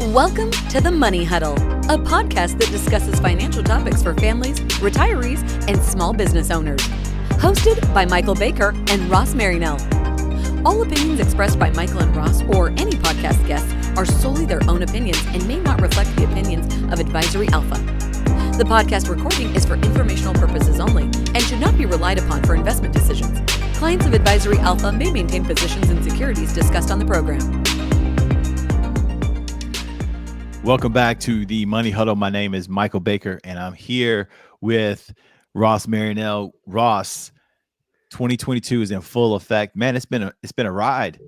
Welcome to the Money Huddle, a podcast that discusses financial topics for families, retirees, and small business owners. Hosted by Michael Baker and Ross Marinell. All opinions expressed by Michael and Ross or any podcast guests are solely their own opinions and may not reflect the opinions of Advisory Alpha. The podcast recording is for informational purposes only and should not be relied upon for investment decisions. Clients of Advisory Alpha may maintain positions in securities discussed on the program. Welcome back to the Money Huddle. My name is Michael Baker, and I'm here with Ross Marinell. Ross, 2022 is in full effect. Man, it's been a ride.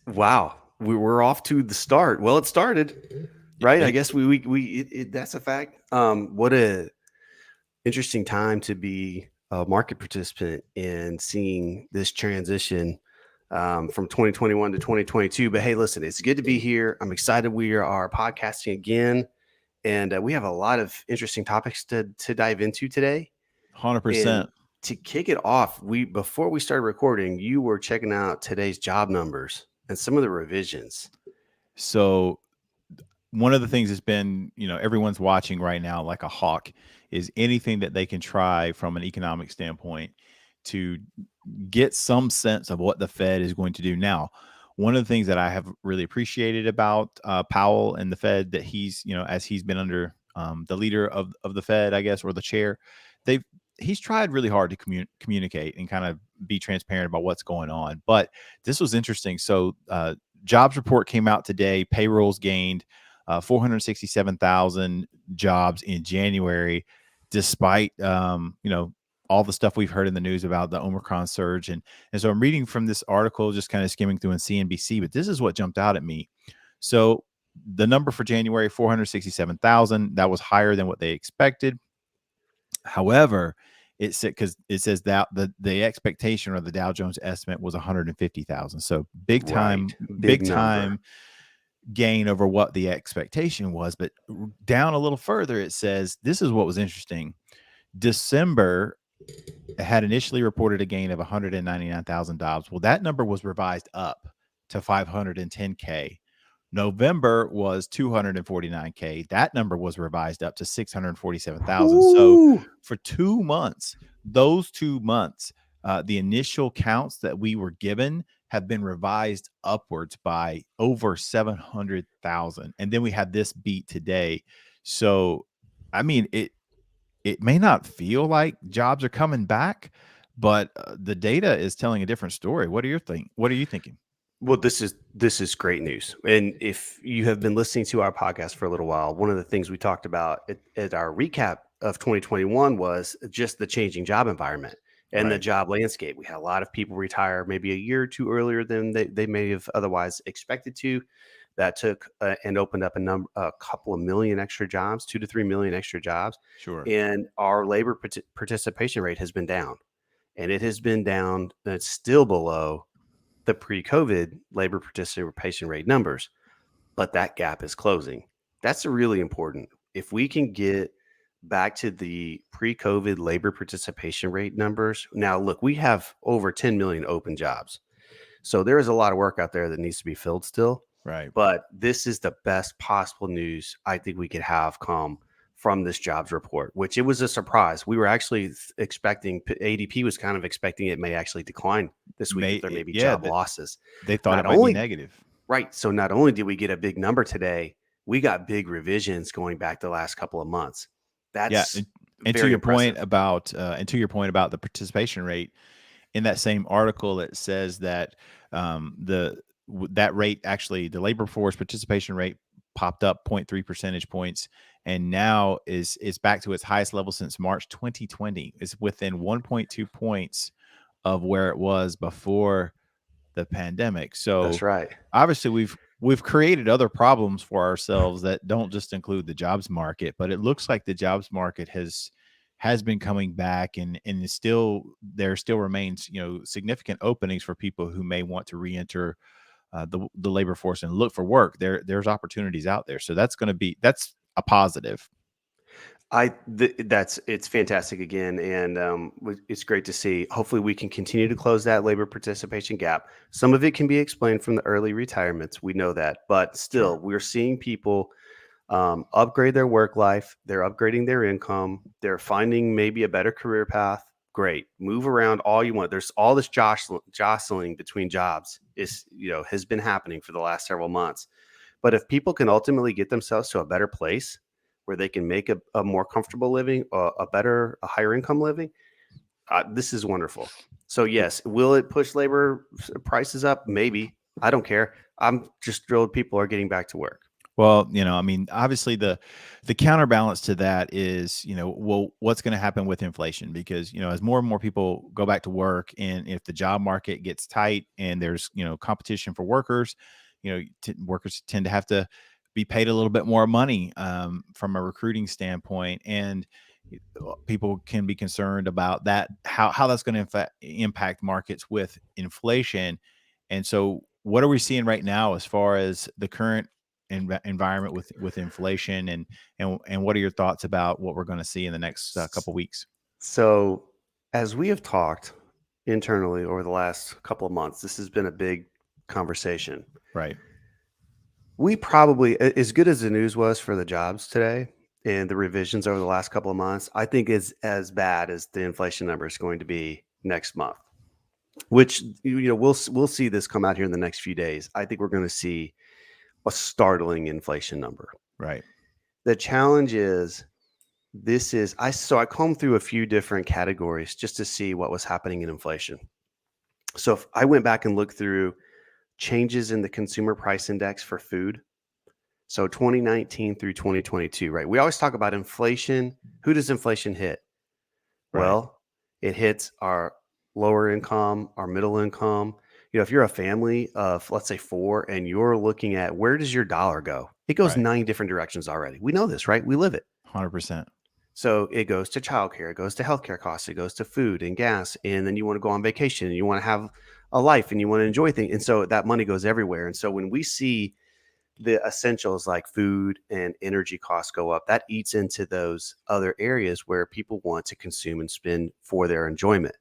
Wow. We're off to the start. Well, it started, right? I guess that's a fact. What a interesting time to be a market participant in seeing this transition from 2021 to 2022. But hey, listen, it's good to be here. I'm excited we are podcasting again. And we have a lot of interesting topics to dive into today. 100%. And to kick it off, before we started recording, you were checking out today's job numbers and some of the revisions. So one of the things that's been, everyone's watching right now like a hawk is anything that they can try from an economic standpoint to get some sense of what the Fed is going to do. Now, one of the things that I have really appreciated about Powell and the Fed that he's, as he's been under the leader of the Fed, I guess, or the chair, he's tried really hard to communicate and kind of be transparent about what's going on. But this was interesting. So jobs report came out today. Payrolls gained 467,000 jobs in January, despite, all the stuff we've heard in the news about the Omicron surge. And so I'm reading from this article, just kind of skimming through in CNBC, but this is what jumped out at me. So the number for January, 467,000, that was higher than what they expected. However, it says that the expectation or the Dow Jones estimate was 150,000. So big time gain over what the expectation was. But down a little further, it says, this is what was interesting. December had initially reported a gain of 199,000 jobs. Well, that number was revised up to 510K. November was 249K. That number was revised up to 647,000. So for 2 months, those 2 months, the initial counts that we were given have been revised upwards by over 700,000. And then we had this beat today. So, I mean, it may not feel like jobs are coming back, but the data is telling a different story. What are you thinking? Well, this is great news. And if you have been listening to our podcast for a little while, one of the things we talked about at our recap of 2021 was just the changing job environment and the job landscape. We had a lot of people retire maybe a year or two earlier than they may have otherwise expected to. That took and opened up a couple of million extra jobs, 2 to 3 million extra jobs. Sure. And our labor participation rate has been down, and it has been down. And it's still below the pre-COVID labor participation rate numbers, but that gap is closing. That's really important. If we can get back to the pre-COVID labor participation rate numbers. Now, look, we have over 10 million open jobs. So there is a lot of work out there that needs to be filled still. Right. But this is the best possible news I think we could have come from this jobs report, which it was a surprise. We were actually expecting, ADP was kind of expecting it may actually decline this week if there may be job losses. They thought it might be negative. Right. So not only did we get a big number today, we got big revisions going back the last couple of months. That's and to your point about the participation rate, in that same article, it says that that rate, actually the labor force participation rate, popped up 0.3 percentage points and now is back to its highest level since March 2020. It's within 1.2 points of where it was before the pandemic. So that's right. Obviously we've created other problems for ourselves that don't just include the jobs market, but it looks like the jobs market has been coming back and there still remains, significant openings for people who may want to re-enter the labor force and look for work. There's opportunities out there. So that's a positive. It's fantastic again, and it's great to see. Hopefully, we can continue to close that labor participation gap. Some of it can be explained from the early retirements. We know that, but still, we're seeing people upgrade their work life. They're upgrading their income. They're finding maybe a better career path. Great, move around all you want. There's all this jostling between jobs has been happening for the last several months. But if people can ultimately get themselves to a better place where they can make a more comfortable living, a higher income living, this is wonderful. So yes, will it push labor prices up? Maybe. I don't care. I'm just thrilled people are getting back to work. Well, I mean, obviously the counterbalance to that is, well, what's going to happen with inflation? Because, as more and more people go back to work, and if the job market gets tight and there's, competition for workers, workers tend to have to be paid a little bit more money from a recruiting standpoint. And people can be concerned about that, how that's going to impact markets with inflation. And so what are we seeing right now as far as the current environment with inflation, and what are your thoughts about what we're going to see in the next couple weeks? So as we have talked internally over the last couple of months, this has been a big conversation. Right. We probably, as good as the news was for the jobs today and the revisions over the last couple of months, I think is as bad as the inflation number is going to be next month, which, we'll see this come out here in the next few days. I think we're going to see a startling inflation number. Right. The challenge is I combed through a few different categories just to see what was happening in inflation. So if I went back and looked through changes in the consumer price index for food, so 2019 through 2022, right? We always talk about inflation. Who does inflation hit? Right. Well, it hits our lower income, our middle income. If you're a family of, let's say, 4, and you're looking at where does your dollar go? It goes Right. 9 different directions already. We know this, right? We live it. 100%. So it goes to childcare, it goes to healthcare costs, it goes to food and gas, and then you want to go on vacation and you want to have a life and you want to enjoy things. And so that money goes everywhere. And so when we see the essentials like food and energy costs go up, that eats into those other areas where people want to consume and spend for their enjoyment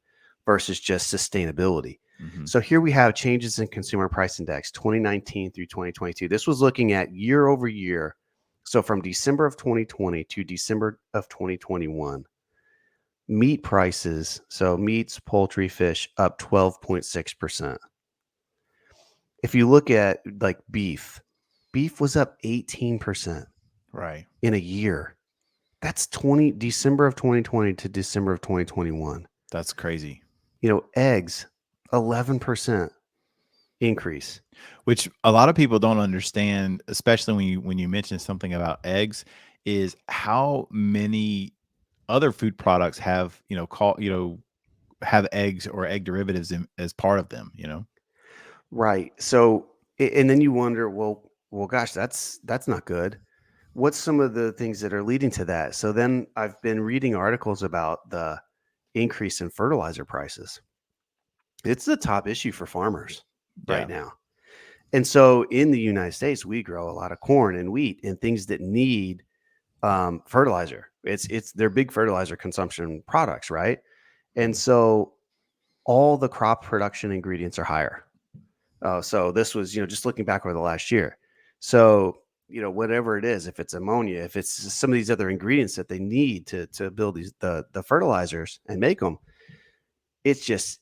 versus just sustainability. Mm-hmm. So here we have changes in consumer price index 2019 through 2022. This was looking at year over year. So from December of 2020 to December of 2021, meat prices, so meats, poultry, fish, up 12.6%. If you look at like beef was up 18%. Right. In a year. That's December of 2020 to December of 2021. That's crazy. Eggs, 11% increase. Which a lot of people don't understand, especially when you mention something about eggs, is how many other food products have have eggs or egg derivatives as part of them. Right. So, and then you wonder, well, gosh, that's not good. What's some of the things that are leading to that? So then I've been reading articles about the increase in fertilizer prices. It's the top issue for farmers right now. And so in the United States, we grow a lot of corn and wheat and things that need fertilizer. They're big fertilizer consumption products, right? And so all the crop production ingredients are higher. So this was, just looking back over the last year. So, whatever it is, if it's ammonia, if it's some of these other ingredients that they need to build the fertilizers and make them, it's just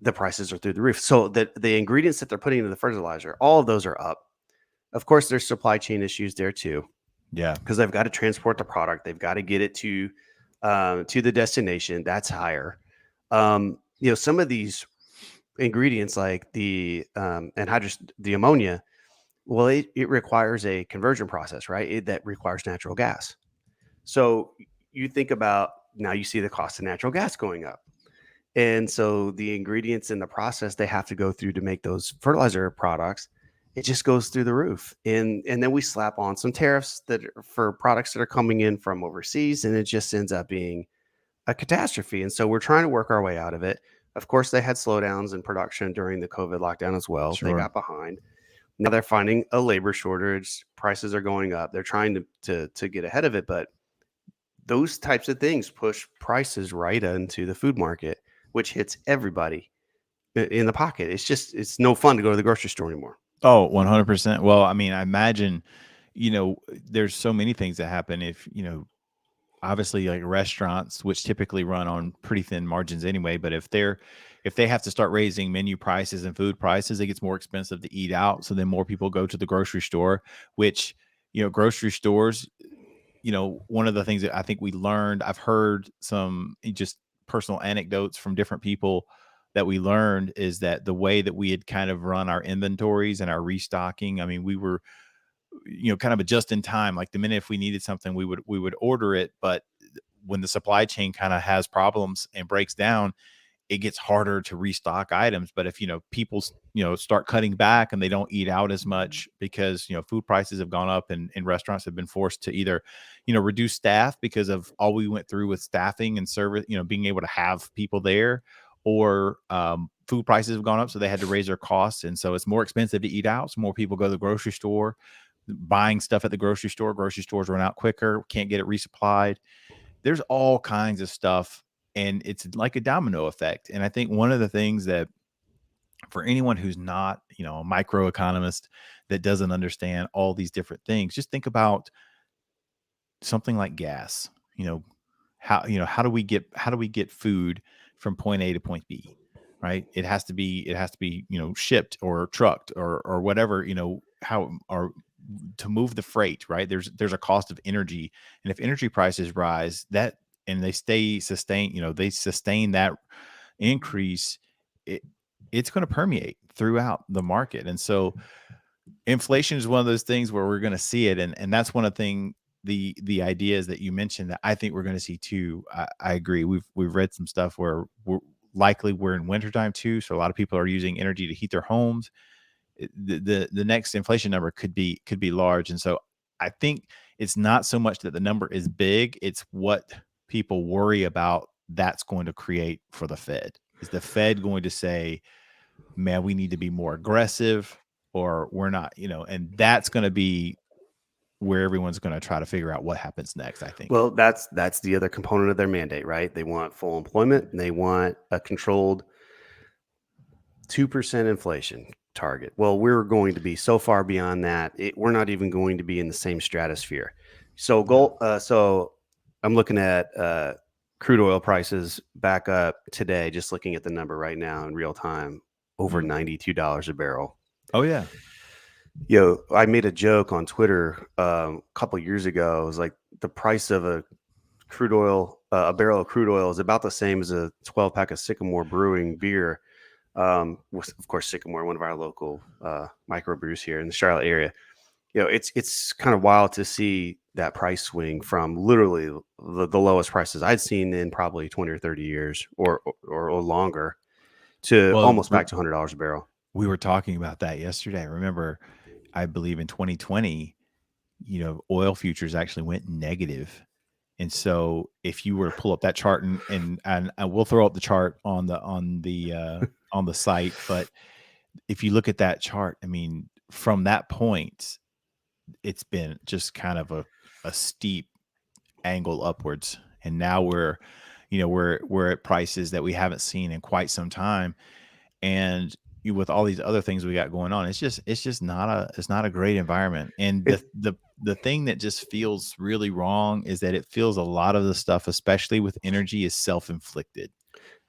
the prices are through the roof. So the ingredients that they're putting into the fertilizer, all of those are up. Of course, there's supply chain issues there too. Yeah. Because they've got to transport the product. They've got to get it to the destination. That's higher. Some of these ingredients like the the ammonia, well, it requires a conversion process, right? That requires natural gas. So you think about now you see the cost of natural gas going up. And so the ingredients in the process they have to go through to make those fertilizer products, it just goes through the roof. And then we slap on some tariffs for products that are coming in from overseas, and it just ends up being a catastrophe. And so we're trying to work our way out of it. Of course, they had slowdowns in production during the COVID lockdown as well. Sure. They got behind. Now they're finding a labor shortage. Prices are going up. They're trying to get ahead of it, but those types of things push prices right into the food market, which hits everybody in the pocket. It's no fun to go to the grocery store anymore. Oh, 100%. Well, I mean, I imagine, there's so many things that happen if, obviously like restaurants, which typically run on pretty thin margins anyway, but if they have to start raising menu prices and food prices, it gets more expensive to eat out. So then more people go to the grocery store, which, grocery stores, one of the things that I think we learned, I've heard some just personal anecdotes from different people that we learned is that the way that we had kind of run our inventories and our restocking, I mean, we were, kind of a just in time, like the minute if we needed something, we would order it. But when the supply chain kind of has problems and breaks down, it gets harder to restock items. But if, people, start cutting back and they don't eat out as much because, food prices have gone up and restaurants have been forced to either, reduce staff because of all we went through with staffing and service, being able to have people there, or food prices have gone up. So they had to raise their costs. And so it's more expensive to eat out. So more people go to the grocery store, buying stuff at the grocery store. Grocery stores run out quicker, can't get it resupplied. There's all kinds of stuff, and it's like a domino effect. And I think one of the things that for anyone who's not, a microeconomist that doesn't understand all these different things, just think about something like gas. How do we get food from point A to point B, right? It has to be shipped or trucked or whatever, how or to move the freight, right? There's a cost of energy, and if energy prices rise, that and they sustain that increase, it's going to permeate throughout the market. And so inflation is one of those things where we're going to see it, and that's one of the ideas that you mentioned that I think we're going to see too. I agree. We've read some stuff where we're in wintertime too, so a lot of people are using energy to heat their homes. The next inflation number could be large. And so I think it's not so much that the number is big, it's what people worry about that's going to create for the Fed. Is the Fed going to say, man, we need to be more aggressive, or we're not, and that's going to be where everyone's going to try to figure out what happens next, I think. Well, that's the other component of their mandate, right? They want full employment, and they want a controlled 2% inflation target. Well, we're going to be so far beyond that. We're not even going to be in the same stratosphere. So gold. So I'm looking at crude oil prices back up today. Just looking at the number right now in real time, over $92 a barrel. Oh yeah. I made a joke on Twitter a couple years ago. It was like the price of a barrel of crude oil is about the same as a 12-pack of Sycamore Brewing beer. Of course, Sycamore, one of our local microbrews here in the Charlotte area. It's kind of wild to see that price swing from literally the lowest prices I'd seen in probably 20 or 30 years or longer to almost back to $100 a barrel. We were talking about that yesterday. I remember, I believe in 2020, oil futures actually went negative. And so if you were to pull up that chart and we'll throw up the chart on the site, but if you look at that chart, I mean, from that point, it's been just kind of a steep angle upwards. And now we're at prices that we haven't seen in quite some time. And with all these other things we got going on, it's just not a great environment. And the thing that just feels really wrong is that it feels a lot of the stuff, especially with energy, is self-inflicted.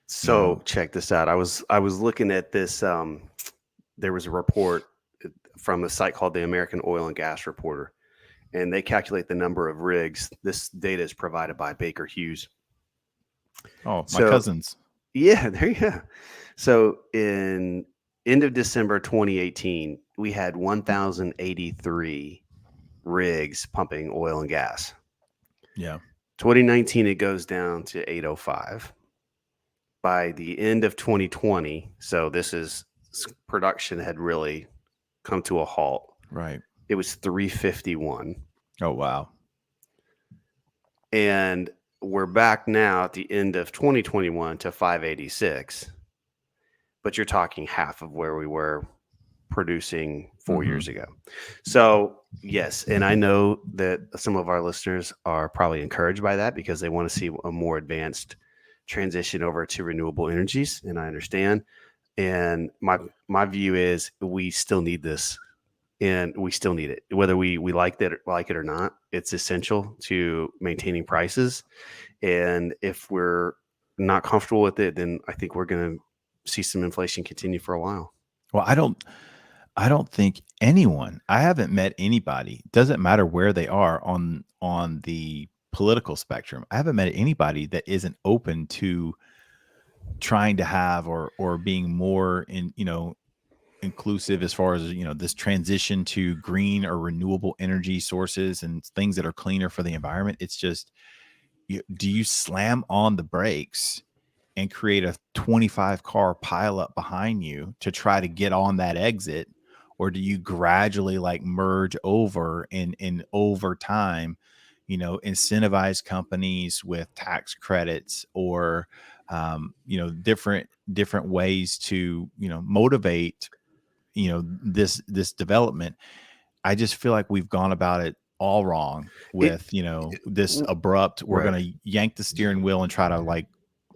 So check this out. I was looking at this. There was a report from a site called the American Oil and Gas Reporter, and they calculate the number of rigs. This data is provided by Baker Hughes. Oh, my cousins. Yeah, there you go. So in end of December 2018, we had 1,083 rigs pumping oil and gas. Yeah. 2019, it goes down to 805. By the end of 2020, so production had really come to a halt. Right. It was 351. Oh, wow. And we're back now at the end of 2021 to 586. But you're talking half of where we were producing 4 years ago. So yes, and I know that some of our listeners are probably encouraged by that because they want to see a more advanced transition over to renewable energies, and I understand. And my view is we still need this, and we still need it, whether we like it or not. It's essential to maintaining prices, and if we're not comfortable with it, then I think we're going to see some inflation continue for a while. Well, I don't think anyone, I haven't met anybody, doesn't matter where they are on the political spectrum. I haven't met anybody that isn't open to trying to have or being more inclusive as far as, this transition to green or renewable energy sources and things that are cleaner for the environment. It's just, do you slam on the brakes and create a 25 car pileup behind you to try to get on that exit? Or do you gradually like merge over and over time, incentivize companies with tax credits or, different ways to, motivate, this development? I just feel like we've gone about it all wrong with, this abrupt, we're Right. going to yank the steering wheel and try to like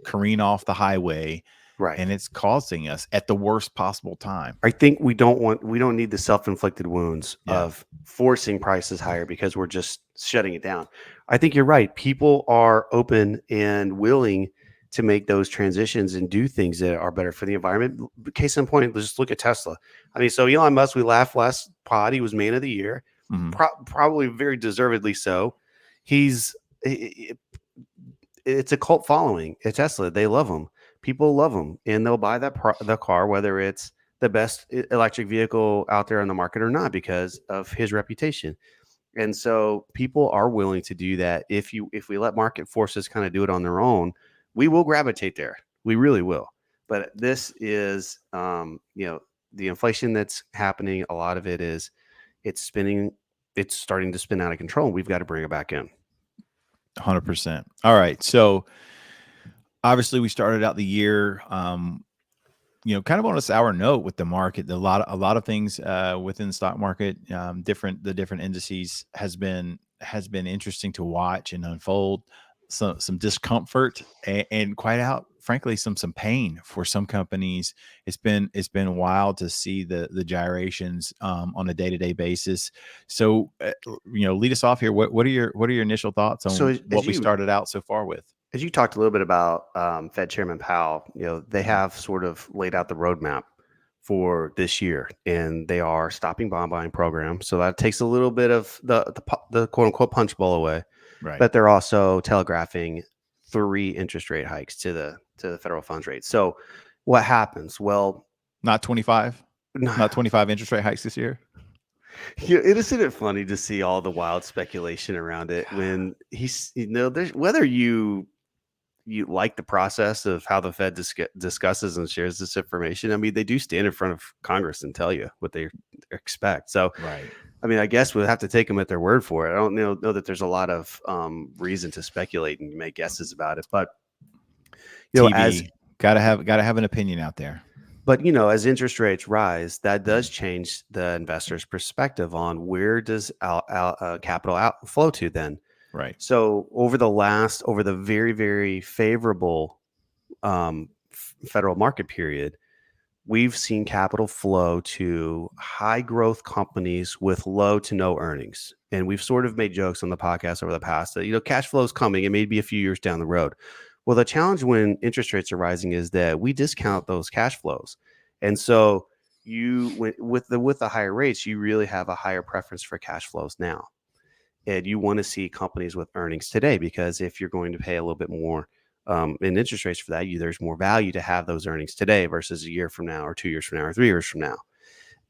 careen off the highway. Right. And it's causing us at the worst possible time. I think we don't need the self-inflicted wounds Yeah. of forcing prices higher because we're just shutting it down. I think you're right. People are open and willing to make those transitions and do things that are better for the environment. Case in point, let's just look at Tesla. I mean, so Elon Musk, we laughed last pod, he was man of the year, probably very deservedly so. It's a cult following at Tesla. They love him. People love them, and they'll buy the car, whether it's the best electric vehicle out there on the market or not, because of his reputation. And so people are willing to do that. If we let market forces kind of do it on their own, we will gravitate there. We really will. But this is, the inflation that's happening. A lot of it is it's spinning. It's starting to spin out of control. We've got to bring it back in. 100%. All right. So obviously we started out the year, kind of on a sour note with the market. A lot of things within the stock market, the different indices has been interesting to watch and unfold. Some discomfort and quite frankly, some pain for some companies. It's been wild to see the gyrations on a day-to-day basis. So, lead us off here. What are your initial thoughts on what we started out so far with? As you talked a little bit about Fed Chairman Powell, they have sort of laid out the roadmap for this year, and they are stopping bond buying program. So that takes a little bit of the quote unquote punch bowl away. Right. But they're also telegraphing 3 interest rate hikes to the federal funds rate. So what happens? Well, not 25, not 25 interest rate hikes this year. Isn't it funny to see all the wild speculation around it when he's, there's whether you like the process of how the Fed discusses and shares this information. I mean, they do stand in front of Congress and tell you what they expect. So, right. I mean, I guess we'll have to take them at their word for it. I don't know that there's a lot of reason to speculate and make guesses about it, but TV, gotta have an opinion out there. But as interest rates rise, that does change the investor's perspective on where does capital outflow to then. Right. So over the very, very favorable federal market period, we've seen capital flow to high growth companies with low to no earnings. And we've sort of made jokes on the podcast over the past that, cash flow is coming. It may be a few years down the road. Well, the challenge when interest rates are rising is that we discount those cash flows. And so with the higher rates, you really have a higher preference for cash flows now. And you want to see companies with earnings today, because if you're going to pay a little bit more in interest rates for that, there's more value to have those earnings today versus a year from now or 2 years from now or 3 years from now.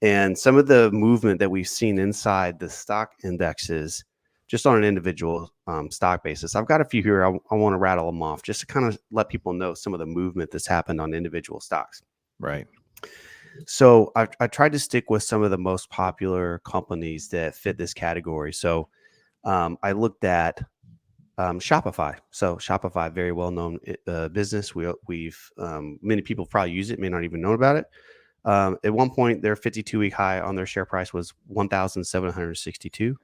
And some of the movement that we've seen inside the stock indexes, just on an individual stock basis, I've got a few here. I want to rattle them off just to kind of let people know some of the movement that's happened on individual stocks. Right. So I tried to stick with some of the most popular companies that fit this category. So I looked at Shopify. So Shopify, very well known business. We've many people probably use it, may not even know about it. At one point, their 52-week high on their share price was 1,762,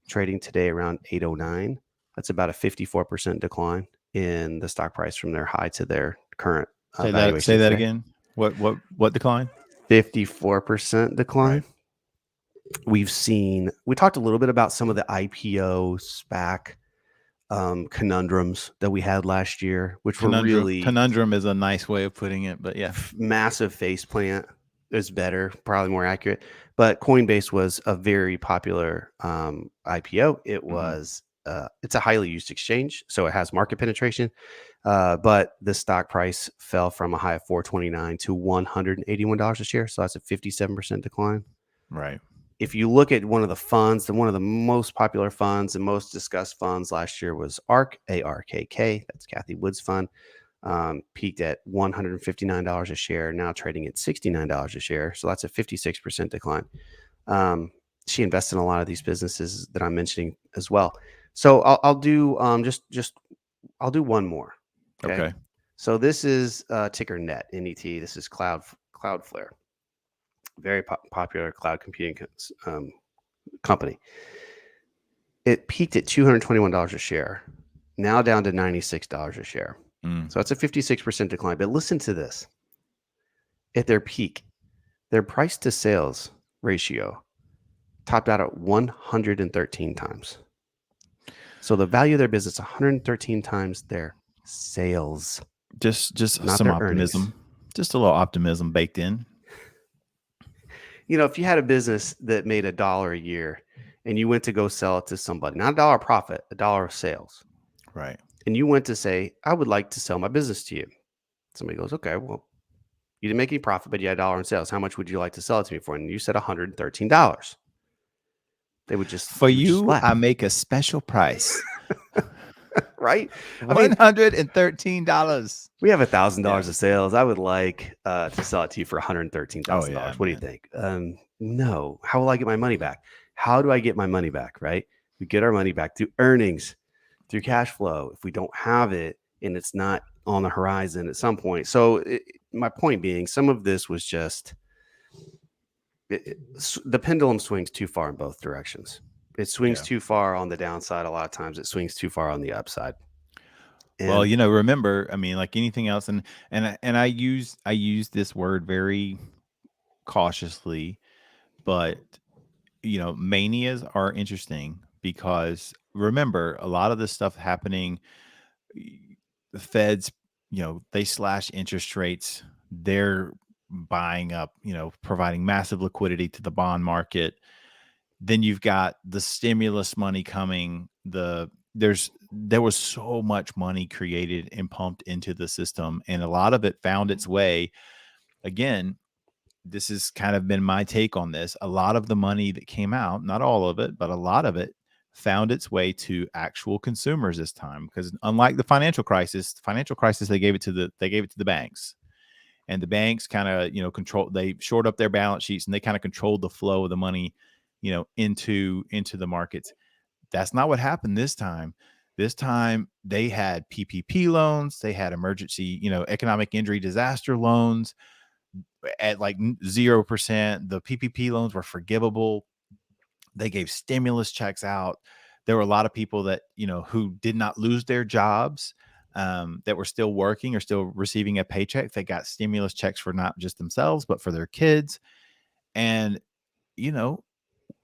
trading today around 809. That's about a 54% decline in the stock price from their high to their current valuation. Say that today. again. What decline? 54% decline. Right. We talked a little bit about some of the IPO, SPAC conundrums that we had last year, which were really conundrum is a nice way of putting it, but yeah, massive face plant is better, probably more accurate. But Coinbase was a very popular IPO. It was it's a highly used exchange, so it has market penetration. But the stock price fell from a high of $429 to $181 a share, so that's a 57% decline. Right. If you look at one of the funds, one of the most popular funds and most discussed funds last year was ARK, ARKK. That's Kathy Wood's fund. Peaked at $159 a share, now trading at $69 a share. So that's a 56% decline. She invests in a lot of these businesses that I'm mentioning as well. So I'll do I'll do one more. Okay. So this is ticker NET, NET. This is Cloudflare. Very popular cloud computing company. It peaked at $221 a share, now down to $96 a share. So that's a 56% decline. But listen to this. At their peak, their price to sales ratio topped out at 113 times. So the value of their business, 113 times their sales. Just not some their optimism. earnings. Just a little optimism baked in. You know, if you had a business that made $1 a year and you went to go sell it to somebody, not $1 profit, $1 of sales. Right. And you went to say, I would like to sell my business to you. Somebody goes, okay, well, you didn't make any profit, but you had $1 in sales. How much would you like to sell it to me for? And you said $113. They would just for you. laugh. I make a special price. Right? $113. We have $1,000 of sales. I would like to sell it to you for $113,000. Oh, yeah, what do you think? No. How will I get my money back? How do I get my money back? Right? We get our money back through earnings, through cash flow. If we don't have it and it's not on the horizon at some point. So my point being, some of this was just the pendulum swings too far in both directions. It swings too far on the downside. A lot of times it swings too far on the upside. And well, you know, remember, I mean, like anything else, and I use this word very cautiously, but you know, manias are interesting because remember, a lot of this stuff happening, the Feds, you know, they slash interest rates, they're buying up, you know, providing massive liquidity to the bond market. Then you've got the stimulus money coming. There was so much money created and pumped into the system, and a lot of it found its way. Again, this has kind of been my take on this. A lot of the money that came out, not all of it, but a lot of it found its way to actual consumers this time. Because unlike the financial crisis, they gave it to the banks. And the banks kind of, you know, they shored up their balance sheets and they kind of controlled the flow of the money, you know, into the markets. That's not what happened this time. This time they had PPP loans, they had emergency, you know, economic injury disaster loans at like 0%. The PPP loans were forgivable. They gave stimulus checks out. There were a lot of people that, you know, who did not lose their jobs, that were still working or still receiving a paycheck. They got stimulus checks for not just themselves, but for their kids. And, you know,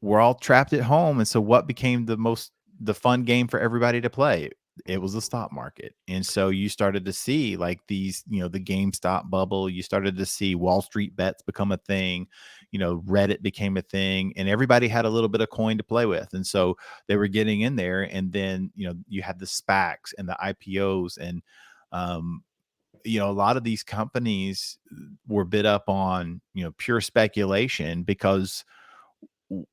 we're all trapped at home. And so what became the fun game for everybody to play? It was the stock market. And so you started to see like these, you know, the GameStop bubble, you started to see Wall Street bets become a thing, you know, Reddit became a thing, and everybody had a little bit of coin to play with. And so they were getting in there. And then, you know, you had the SPACs and the IPOs, and, you know, a lot of these companies were bid up on, you know, pure speculation, because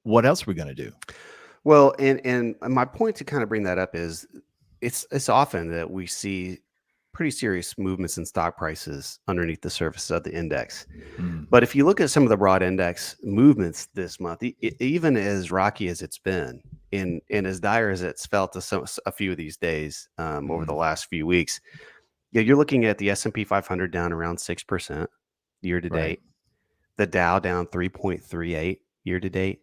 what else are we going to do? Well, and my point to kind of bring that up is it's often that we see pretty serious movements in stock prices underneath the surface of the index. But if you look at some of the broad index movements this month, even as rocky as it's been and as dire as it's felt a few of these days over the last few weeks, you're looking at the S&P 500 down around 6% year to date. The Dow down 3.38 year to date.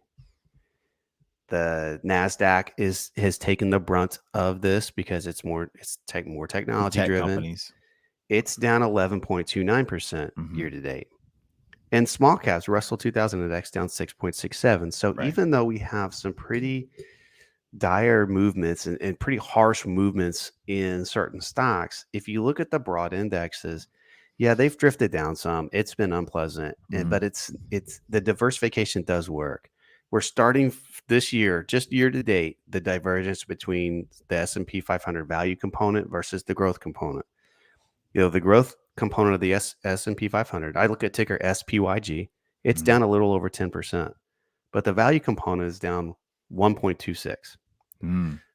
The NASDAQ has taken the brunt of this because it's more technology Tech driven. companies. It's down 11.29% Mhm. year to date. And small caps, Russell 2000 index down 6.67. So Right. even though we have some pretty dire movements and pretty harsh movements in certain stocks, if you look at the broad indexes, yeah, they've drifted down some. It's been unpleasant, but it's the diversification does work. We're starting this year, just year to date, the divergence between the S&P 500 value component versus the growth component. The growth component of the S&P 500, I look at ticker SPYG, it's down a little over 10%, but the value component is down 1.26.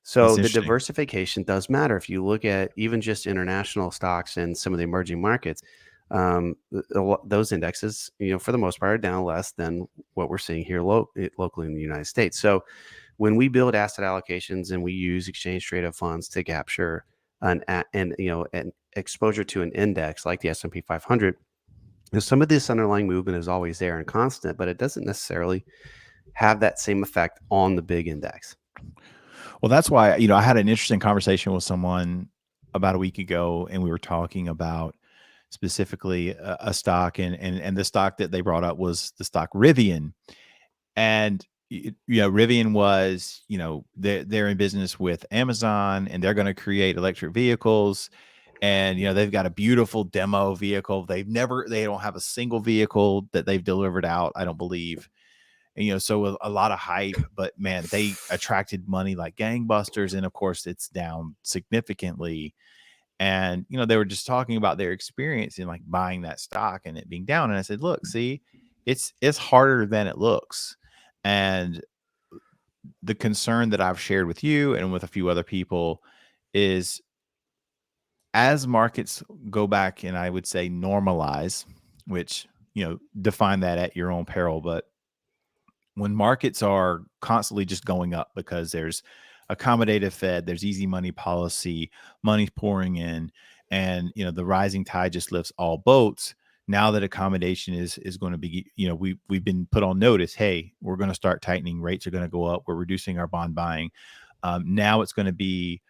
So the diversification does matter. If you look at even just international stocks and some of the emerging markets, those indexes, for the most part, are down less than what we're seeing here locally in the United States. So when we build asset allocations and we use exchange traded funds to capture an exposure to an index like the S&P 500, some of this underlying movement is always there and constant, but it doesn't necessarily have that same effect on the big index. Well, that's why, I had an interesting conversation with someone about a week ago, and we were talking about specifically a stock, and the stock that they brought up was the stock Rivian. And Rivian was, they're in business with Amazon, and they're going to create electric vehicles. And they've got a beautiful demo vehicle. They don't have a single vehicle that they've delivered out, I don't believe. And so a lot of hype, but man, they attracted money like gangbusters, and of course it's down significantly. And they were just talking about their experience in like buying that stock and it being down. And I said, look, see, it's harder than it looks. And the concern that I've shared with you and with a few other people is, as markets go back and I would say normalize, which, define that at your own peril, but when markets are constantly just going up because there's accommodative Fed, there's easy money policy, money's pouring in, and the rising tide just lifts all boats. Now that accommodation is going to be, we've been put on notice. Hey, we're going to start tightening. Rates are going to go up. We're reducing our bond buying. Now it's going to be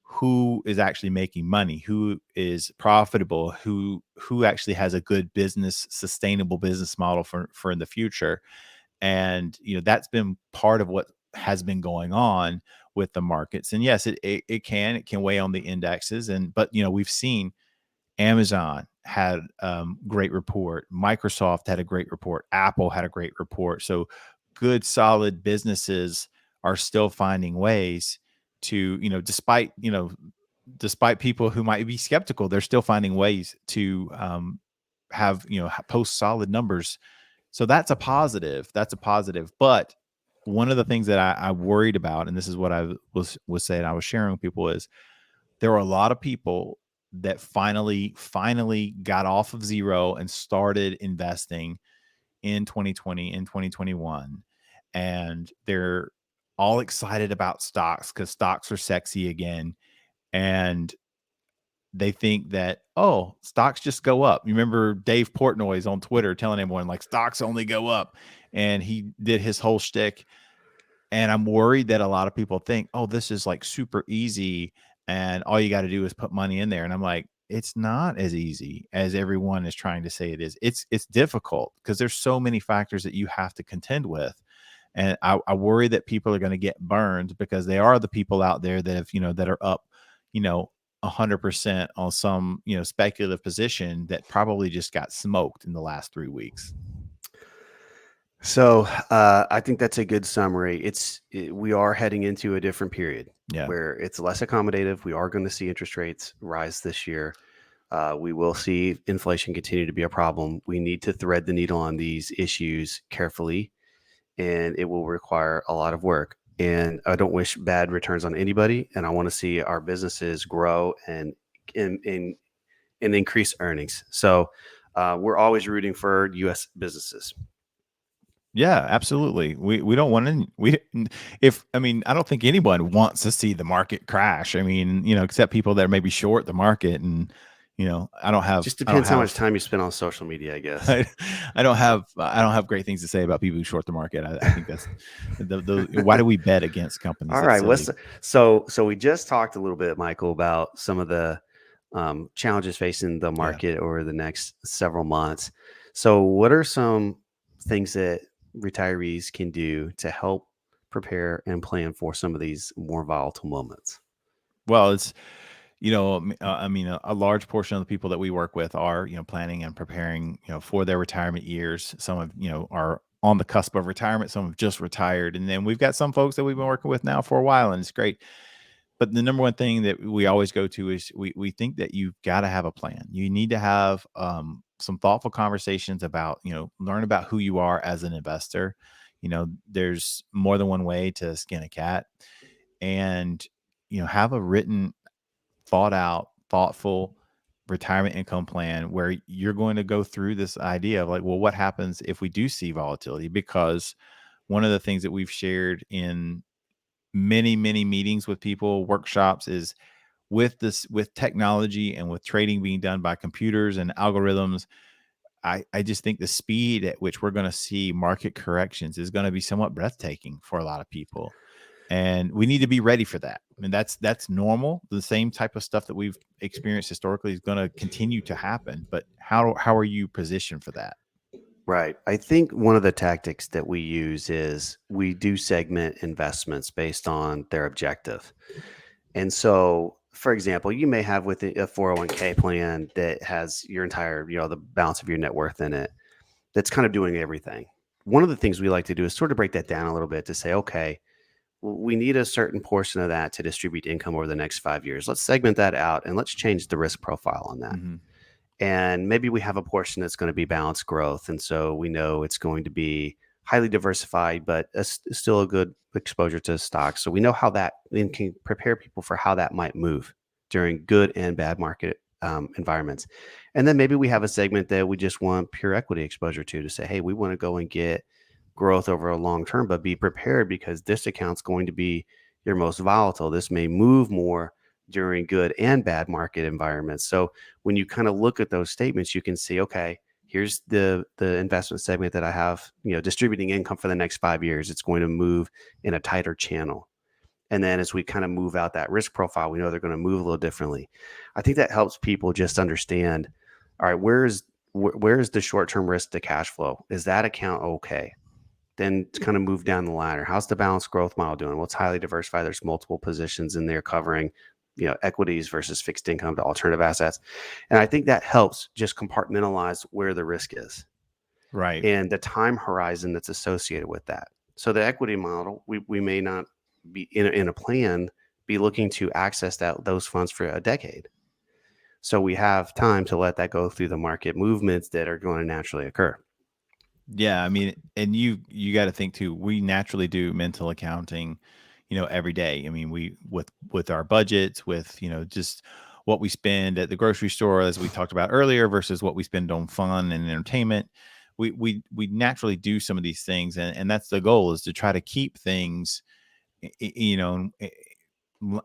who is actually making money, who is profitable, who actually has a good business, sustainable business model for in the future. And that's been part of what has been going on with the markets. And yes, it can weigh on the indexes. But we've seen Amazon had great report, Microsoft had a great report, Apple had a great report. So good, solid businesses are still finding ways to, despite people who might be skeptical, they're still finding ways to have, post solid numbers. So that's a positive. But one of the things that I worried about, and this is what I was saying, I was sharing with people, is there were a lot of people that finally got off of zero and started investing in 2020, in 2021. And they're all excited about stocks because stocks are sexy again. And they think that, oh, stocks just go up. You remember Dave Portnoy's on Twitter telling everyone like stocks only go up, and he did his whole shtick. And I'm worried that a lot of people think, oh, this is like super easy, and all you got to do is put money in there. And I'm like, it's not as easy as everyone is trying to say it is. It's difficult because there's so many factors that you have to contend with. And I worry that people are going to get burned because they are the people out there that have, that are up, 100% on some, speculative position that probably just got smoked in the last 3 weeks. So I think that's a good summary. We are heading into a different period where it's less accommodative. We are going to see interest rates rise this year. We will see inflation continue to be a problem. We need to thread the needle on these issues carefully, and it will require a lot of work. And I don't wish bad returns on anybody. And I want to see our businesses grow and increase earnings. So we're always rooting for U.S. businesses. Yeah, absolutely. We don't want to, I don't think anyone wants to see the market crash. Except people that are maybe short the market and, I don't have, Just depends how much time you spend on social media, I guess. I don't have great things to say about people who short the market. I think that's why do we bet against companies? All That's right. silly. So we just talked a little bit, Michael, about some of the challenges facing the Yeah. market over the next several months. So what are some things that retirees can do to help prepare and plan for some of these more volatile moments? Well, it's, I mean, a large portion of the people that we work with are, planning and preparing, for their retirement years. Some of, are on the cusp of retirement. Some have just retired. And then we've got some folks that we've been working with now for a while, and it's great. But the number one thing that we always go to is we think that you've got to have a plan. You need to have some thoughtful conversations about, learn about who you are as an investor. There's more than one way to skin a cat, and, have a written, thought out, thoughtful retirement income plan where you're going to go through this idea of like, well, what happens if we do see volatility? Because one of the things that we've shared in many, many meetings with people, workshops, is with technology and with trading being done by computers and algorithms, I just think the speed at which we're going to see market corrections is going to be somewhat breathtaking for a lot of people. And we need to be ready for that. I mean, that's normal. The same type of stuff that we've experienced historically is going to continue to happen. But how are you positioned for that? Right. I think one of the tactics that we use is we do segment investments based on their objective. And so, for example, you may have with a 401k plan that has your entire, the balance of your net worth in it, that's kind of doing everything. One of the things we like to do is sort of break that down a little bit to say, okay, we need a certain portion of that to distribute income over the next 5 years. Let's segment that out and let's change the risk profile on that. Mm-hmm. And maybe we have a portion that's going to be balanced growth. And so we know it's going to be highly diversified, but still a good exposure to stocks. So we know how that and can prepare people for how that might move during good and bad market environments. And then maybe we have a segment that we just want pure equity exposure to say, hey, we want to go and get growth over a long term, but be prepared because this account's going to be your most volatile. This may move more during good and bad market environments. So when you kind of look at those statements, you can see, okay, here's the investment segment that I have, distributing income for the next 5 years. It's going to move in a tighter channel. And then as we kind of move out that risk profile, we know they're going to move a little differently. I think that helps people just understand, all right, where is the short-term risk to cash flow? Is that account okay? Then to kind of move down the ladder. How's the balanced growth model doing? Well, it's highly diversified. There's multiple positions in there covering, equities versus fixed income to alternative assets. And I think that helps just compartmentalize where the risk is. Right. And the time horizon that's associated with that. So the equity model, we may not be in a plan, be looking to access those funds for a decade. So we have time to let that go through the market movements that are going to naturally occur. Yeah, I mean, and you got to think too. We naturally do mental accounting, every day. I mean, we with our budgets, with just what we spend at the grocery store, as we talked about earlier, versus what we spend on fun and entertainment. We naturally do some of these things, and that's the goal, is to try to keep things,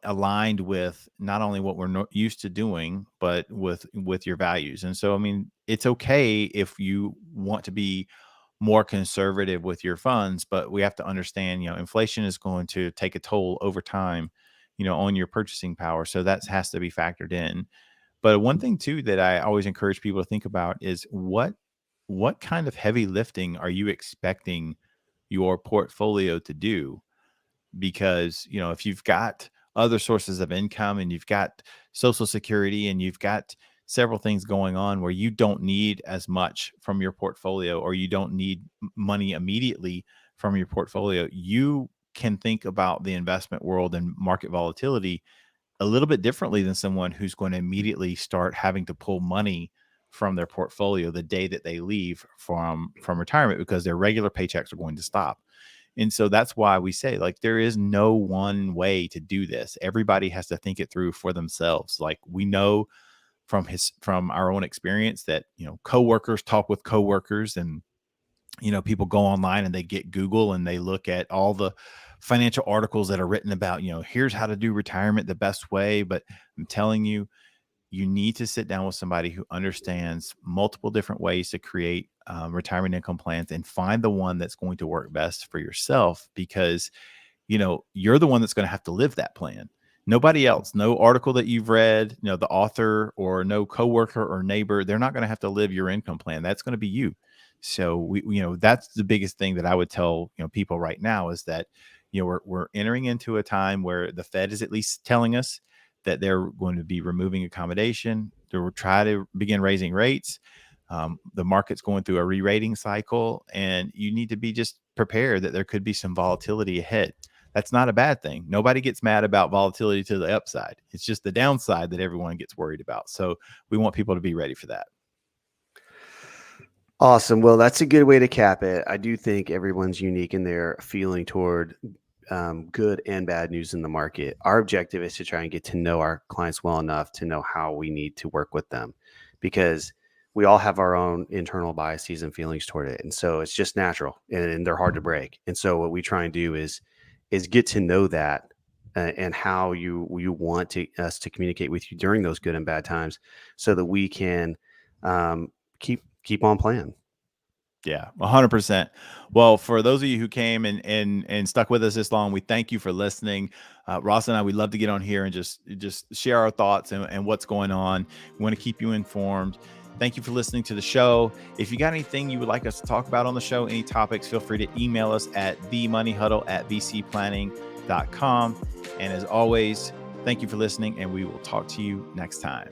aligned with not only what we're used to doing, but with your values. And so, I mean, it's okay if you want to be more conservative with your funds, but we have to understand, inflation is going to take a toll over time, on your purchasing power. So that has to be factored in. But one thing too that I always encourage people to think about is what kind of heavy lifting are you expecting your portfolio to do? Because, if you've got other sources of income and you've got Social Security and you've got several things going on where you don't need as much from your portfolio, or you don't need money immediately from your portfolio, you can think about the investment world and market volatility a little bit differently than someone who's going to immediately start having to pull money from their portfolio the day that they leave from retirement, because their regular paychecks are going to stop. And so that's why we say, like, there is no one way to do this. Everybody has to think it through for themselves. Like, we know from our own experience that, coworkers talk with coworkers, and, people go online and they get Google and they look at all the financial articles that are written about, here's how to do retirement the best way. But I'm telling you, you need to sit down with somebody who understands multiple different ways to create retirement income plans and find the one that's going to work best for yourself, because you're the one that's going to have to live that plan. Nobody else, no article that you've read, the author or no coworker or neighbor, they're not going to have to live your income plan. That's going to be you. So that's the biggest thing that I would tell, people right now is that, we're entering into a time where the Fed is at least telling us that they're going to be removing accommodation. They will try to begin raising rates. The market's going through a re-rating cycle, and you need to be just prepared that there could be some volatility ahead. That's not a bad thing. Nobody gets mad about volatility to the upside. It's just the downside that everyone gets worried about. So we want people to be ready for that. Awesome. Well, that's a good way to cap it. I do think everyone's unique in their feeling toward good and bad news in the market. Our objective is to try and get to know our clients well enough to know how we need to work with them, because we all have our own internal biases and feelings toward it. And so it's just natural, and they're hard to break. And so what we try and do is get to know that and how you want us to communicate with you during those good and bad times, so that we can keep on plan. Yeah, 100%. Well, for those of you who came and stuck with us this long, we thank you for listening. Ross and I, we'd love to get on here and just share our thoughts and what's going on. We want to keep you informed. Thank you for listening to the show. If you got anything you would like us to talk about on the show, any topics, feel free to email us at themoneyhuddle@vcplanning.com. And as always, thank you for listening, and we will talk to you next time.